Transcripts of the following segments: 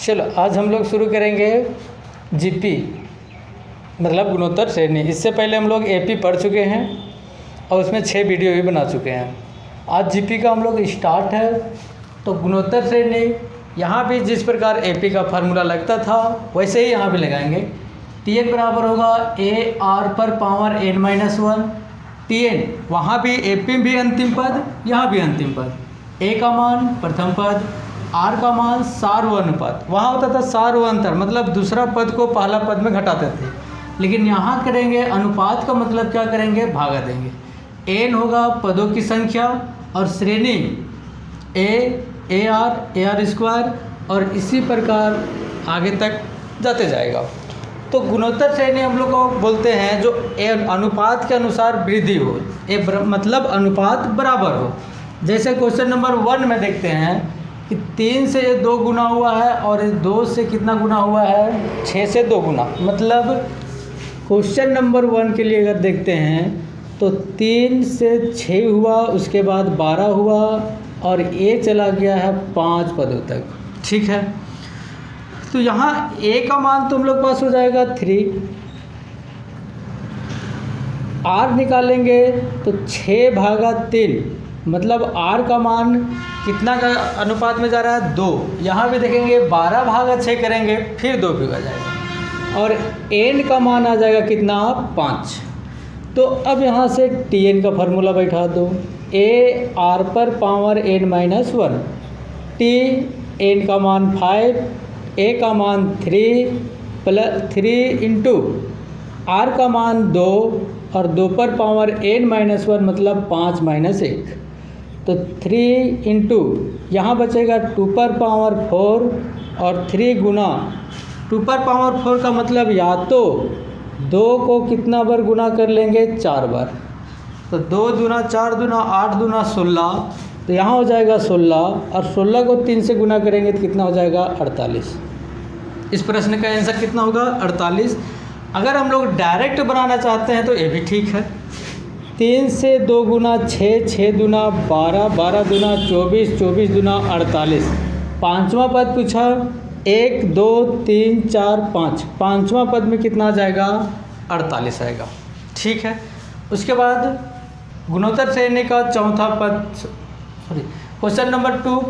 चलो आज हम लोग शुरू करेंगे जीपी मतलब गुणोत्तर श्रेणी। इससे पहले हम लोग एपी पढ़ चुके हैं और उसमें 6 वीडियो भी बना चुके हैं। आज जीपी का हम लोग स्टार्ट है। तो गुणोत्तर श्रेणी यहाँ भी जिस प्रकार एपी का फार्मूला लगता था वैसे ही यहाँ भी लगाएंगे। Tn बराबर होगा ए आर पर पावर n-1 Tn, वहाँ भी एपी भी अंतिम पद, यहाँ भी अंतिम पद। ए का मान प्रथम पद, आर का मान सार्वनुपात। वहाँ होता था सार्वअंतर, मतलब दूसरा पद को पहला पद में घटाते थे, लेकिन यहाँ करेंगे अनुपात का मतलब क्या करेंगे, भागा देंगे। एन होगा पदों की संख्या और श्रेणी ए आर स्क्वायर और इसी प्रकार आगे तक जाते जाएगा। तो गुणोत्तर श्रेणी हम लोग को बोलते हैं जो अनुपात के अनुसार वृद्धि हो, मतलब अनुपात बराबर हो। जैसे क्वेश्चन नंबर 1 में देखते हैं कि 3 से 2 गुना हुआ है और 2 से कितना गुना हुआ है, 6 से 2 गुना। मतलब क्वेश्चन नंबर 1 के लिए अगर देखते हैं तो 3 से 6 हुआ, उसके बाद 12 हुआ और ये चला गया है 5 पदों तक। ठीक है, तो यहाँ ए का मान तुम लोग पास हो जाएगा 3। आर निकालेंगे तो 6/3, मतलब आर का मान कितना का अनुपात में जा रहा है, 2। यहाँ भी देखेंगे 12/6 करेंगे फिर 2 भी आ जाएगा और एन का मान आ जाएगा कितना, 5। तो अब यहाँ से Tn का फार्मूला बैठा दो। ए आर पर पावर n-1, टी एन का मान 5, ए का मान 3 इंटू आर का मान 2 और 2 पर पावर n-1 मतलब 5 - 1, तो 3 इंटू यहाँ बचेगा 2 पर पावर 4 और 3 गुना 2 पर पावर 4 का मतलब या तो 2 को कितना बार गुना कर लेंगे, 4 बार। तो 2 दूना 4 दूना 8 दूना 16, तो यहाँ हो जाएगा 16 और 16 को 3 से गुना करेंगे तो कितना हो जाएगा, 48। इस प्रश्न का आंसर कितना होगा, 48। अगर हम लोग डायरेक्ट बनाना चाहते हैं तो ये भी ठीक है। 3 से 2 गुना 6, 6 दूना 12, 12 दूना 24, 24 दूना 48। पाँचवा पद पूछा, 1 2 3 4 5, पाँचवा पद में कितना आ जाएगा, 48 आएगा। ठीक है, उसके बाद गुणोत्तर श्रेणी का चौथा पद, क्वेश्चन नंबर 2,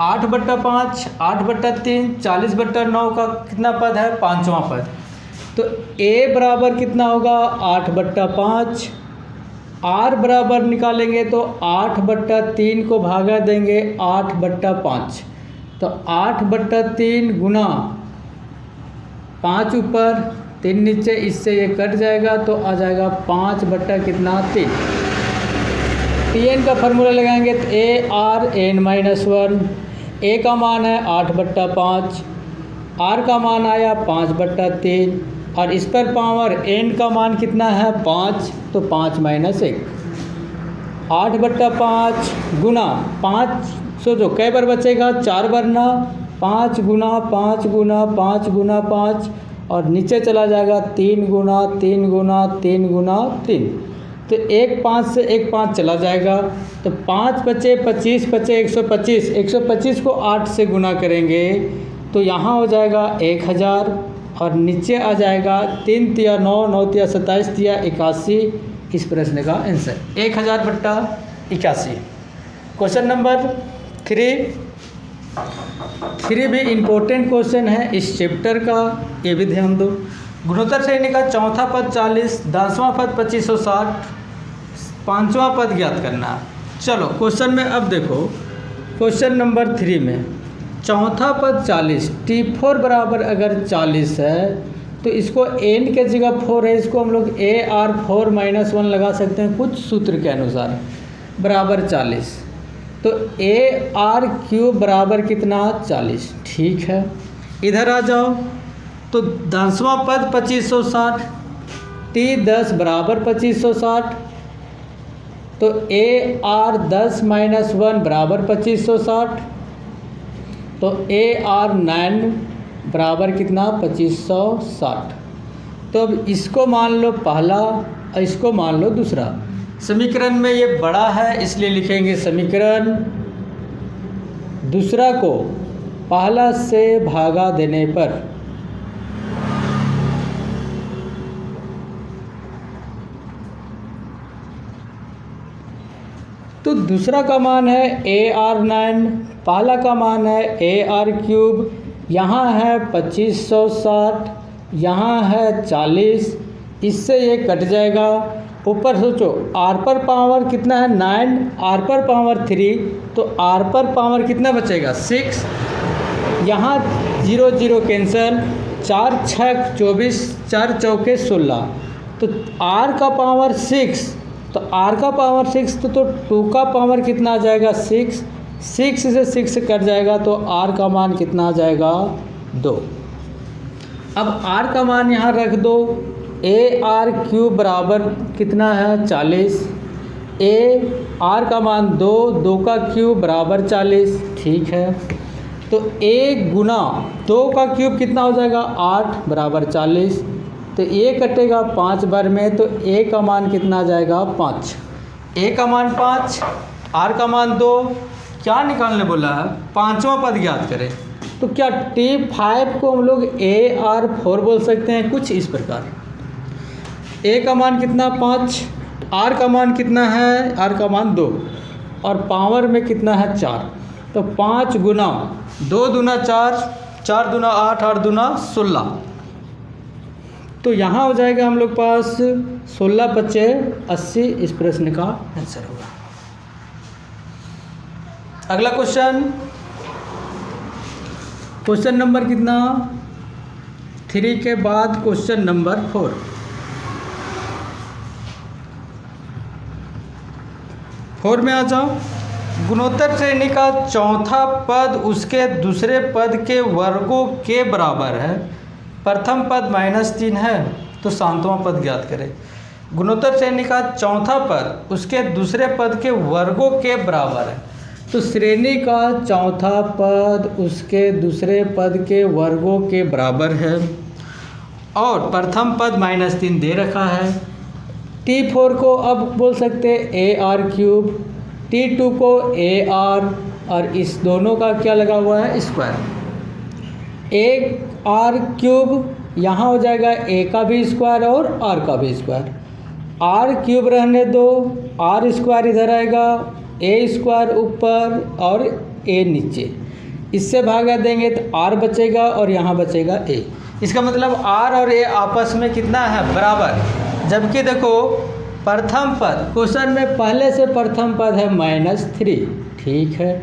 8/5, 8/3, 40/9 का कितना पद है, 5वां पद। तो ए बराबर कितना होगा, 8/5। आर बराबर निकालेंगे तो 8/3 को भागा देंगे 8/5, तो 8/3 गुना 5 ऊपर 3 नीचे, इससे ये कट जाएगा तो आ जाएगा 5/3। Tn का फार्मूला लगाएंगे तो ए आर n-1, ए का मान है 8/5, आर का मान आया 5/3 और इस पर पावर n का मान कितना है, 5, तो 5 - 1, 8/5 गुना 5, सोचो कै बार बचेगा, 4 बार ना, 5 गुना 5 गुना 5 गुना 5 और नीचे चला जाएगा 3 गुना 3 गुना 3 गुना 3, तो 1 5 से 1 5 चला जाएगा, तो 5 बचे 25 बचे 125, 125 को 8 से गुना करेंगे तो यहाँ हो जाएगा 1000 और नीचे आ जाएगा 3 तिया 9, 9 तिया 27 तिया 81। इस प्रश्न का आंसर 1000/81। क्वेश्चन नंबर 3 भी इम्पोर्टेंट क्वेश्चन है इस चैप्टर का, ये भी ध्यान दो। गुणोत्तर श्रेणी का चौथा पद 40, 10वां पद 2560, 5वां पद ज्ञात करना है। चलो क्वेश्चन में अब देखो, क्वेश्चन नंबर 3 में चौथा पद 40, T4 बराबर अगर 40 है तो इसको n के जगह 4 है, इसको हम लोग AR4-1 लगा सकते हैं कुछ सूत्र के अनुसार, बराबर 40। तो AR³ बराबर कितना, 40। ठीक है, इधर आ जाओ तो 10वां पद 2560, T10 बराबर 2560, तो AR10-1 बराबर 2560, तो AR9 बराबर कितना, 2560। तो अब इसको मान लो पहला और इसको मान लो दूसरा। समीकरण में ये बड़ा है इसलिए लिखेंगे समीकरण, दूसरा को पहला से भागा देने पर तो दूसरा का मान है AR9, पहला का मान है AR3, यहाँ है 2560, यहाँ है 40, इससे ये कट जाएगा। ऊपर सोचो R पर पावर कितना है 9, R पर पावर 3, तो R पर पावर कितना बचेगा 6, यहाँ 0 0 कैंसल, 4 6 24, 4 चौके 16, तो R का पावर 6, तो R का पावर 6 तो 2 का पावर कितना आ जाएगा 6, 6 से 6 कट जाएगा तो R का मान कितना आ जाएगा 2। अब R का मान यहाँ रख दो, AR3 बराबर कितना है 40, R का मान 2, 2 का क्यूब बराबर 40, ठीक है। तो A गुना 2 का क्यूब कितना हो जाएगा 8 बराबर 40, तो A कटेगा 5 बार में, तो A का मान कितना आ जाएगा 5, A का मान 5, R का मान 2, क्या निकालने बोला है पांचवा पद ज्ञात करें। तो क्या T5 को हम लोग AR4 बोल सकते हैं कुछ इस प्रकार। A का मान कितना 5, R का मान कितना है, R का मान 2 और पावर में कितना है 4, तो 5 गुना 2 दूना 4, 4 दूना 8, 8 दूना 16, तो यहाँ हो जाएगा हम लोग पास 16 बचे 80, इस प्रश्न का आंसर होगा। अगला क्वेश्चन, क्वेश्चन नंबर कितना 3 के बाद क्वेश्चन नंबर 4। में आ जाओ। गुणोत्तर श्रेणी का चौथा पद उसके दूसरे पद के वर्गों के बराबर है। प्रथम पद -3 है तो सातवां पद ज्ञात करें। गुणोत्तर श्रेणी का चौथा पद उसके दूसरे पद के वर्गों के बराबर है, तो श्रेणी का चौथा पद उसके दूसरे पद के वर्गों के बराबर है और प्रथम पद -3 दे रखा है। T4 को अब बोल सकते AR3, T2 को AR और इस दोनों का क्या लगा हुआ है स्क्वायर। AR3 यहाँ हो जाएगा A का भी स्क्वायर और R का भी स्क्वायर। R3 रहने दो, R स्क्वायर इधर आएगा, A स्क्वायर ऊपर और A नीचे, इससे भागा देंगे तो R बचेगा और यहाँ बचेगा A। इसका मतलब R और A आपस में कितना है बराबर। जबकि देखो प्रथम पद क्वेश्चन में पहले से प्रथम पद है -3, ठीक है,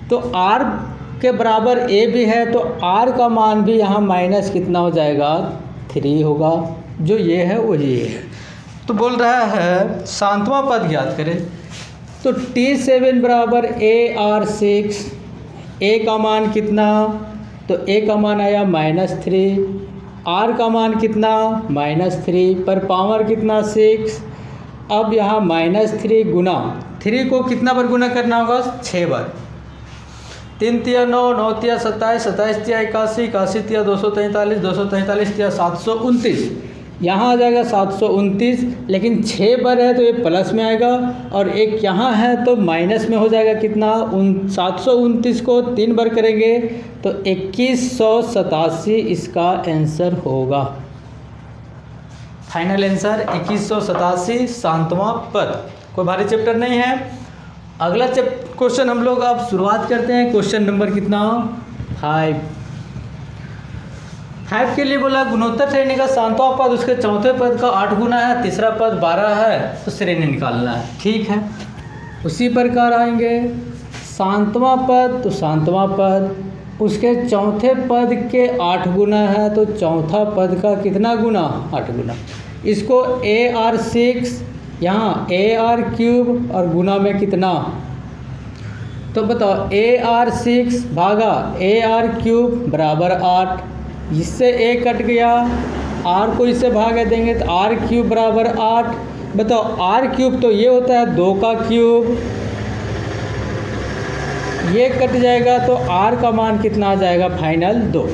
तो R के बराबर A भी है तो R का मान भी यहाँ माइनस कितना हो जाएगा 3 होगा, जो ये है वही है। तो बोल रहा है सातवां पद ज्ञात करें। तो T7 बराबर AR6, A का मान कितना, तो A का मान आया -3, R का मान कितना -3 पर पावर कितना 6। अब यहाँ -3 गुना 3 को कितना बार गुना करना होगा 6 बार। 3 तिया 9, 9 तिया 27, 27 तिया 81, 81 तिया 243, 243 तिया 729, यहाँ आ जाएगा 729, लेकिन 6 बार है तो ये प्लस में आएगा और एक यहाँ है तो माइनस में हो जाएगा कितना 729 को 3 बार करेंगे तो 2187 इसका आंसर होगा। फाइनल आंसर 2187 सातवां पद। कोई भारी चैप्टर नहीं है। अगला क्वेश्चन हम लोग अब शुरुआत करते हैं। क्वेश्चन नंबर कितना 5 के लिए बोला गुणोत्तर श्रेणी का सातवां पद उसके चौथे पद का 8 गुना है, तीसरा पद 12 है, तो श्रेणी निकालना है। ठीक है, उसी प्रकार आएंगे सातवां पद, तो सातवां पद उसके चौथे पद के 8 गुना है तो चौथा पद का कितना गुना 8 गुना। इसको AR6 यहाँ AR3 और गुना में कितना, तो बताओ AR6 भागा AR3 बराबर 8, इससे A कट गया, R को इससे भागा देंगे तो R3 बराबर 8। बताओ R3 तो ये होता है 2 का क्यूब, ये कट जाएगा तो R का मान कितना आ जाएगा फाइनल 2।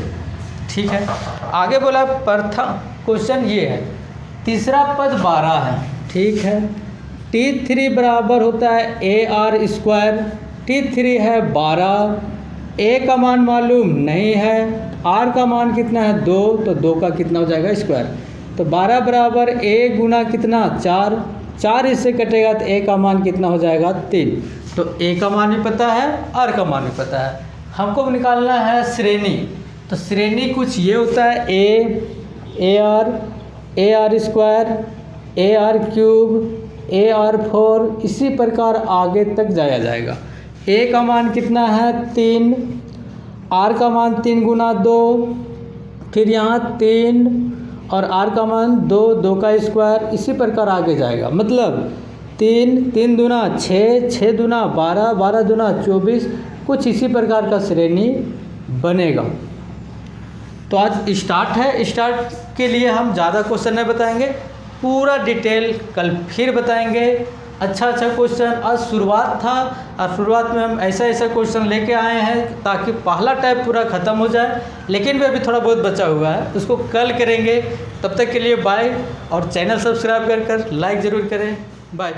ठीक है, आगे बोला प्रथम क्वेश्चन ये है तीसरा पद 12 है। ठीक है, T3 बराबर होता है AR स्क्वायर, T3 है 12 ए का मान मालूम नहीं है, आर का मान कितना है 2, तो 2 का कितना हो जाएगा स्क्वायर। तो 12 बराबर ए गुना कितना 4, 4 इससे कटेगा तो ए का मान कितना हो जाएगा 3। तो ए का मान भी पता है, आर का मान भी पता है। हमको निकालना है श्रेणी। तो श्रेणी कुछ ये होता है A R square, A R cube, A R 4, इसी प्रकार आगे तक जाया जाएगा। ए का मान कितना है 3, आर का मान 3 गुना 2, फिर यहाँ 3 और आर का मान 2, 2 का स्क्वायर, इसी प्रकार आगे जाएगा। मतलब 3 दूना 6, 6 दूना 12, 12 दूना 24, कुछ इसी प्रकार का श्रेणी बनेगा। तो आज स्टार्ट है, स्टार्ट के लिए हम ज़्यादा क्वेश्चन नहीं बताएंगे, पूरा डिटेल कल फिर बताएंगे। अच्छा क्वेश्चन आज शुरुआत था, और शुरुआत में हम ऐसा क्वेश्चन लेके आए हैं ताकि पहला टाइप पूरा ख़त्म हो जाए, लेकिन भी अभी थोड़ा बहुत बचा हुआ है, उसको कल करेंगे। तब तक के लिए बाय, और चैनल सब्सक्राइब कर लाइक ज़रूर करें। बाय।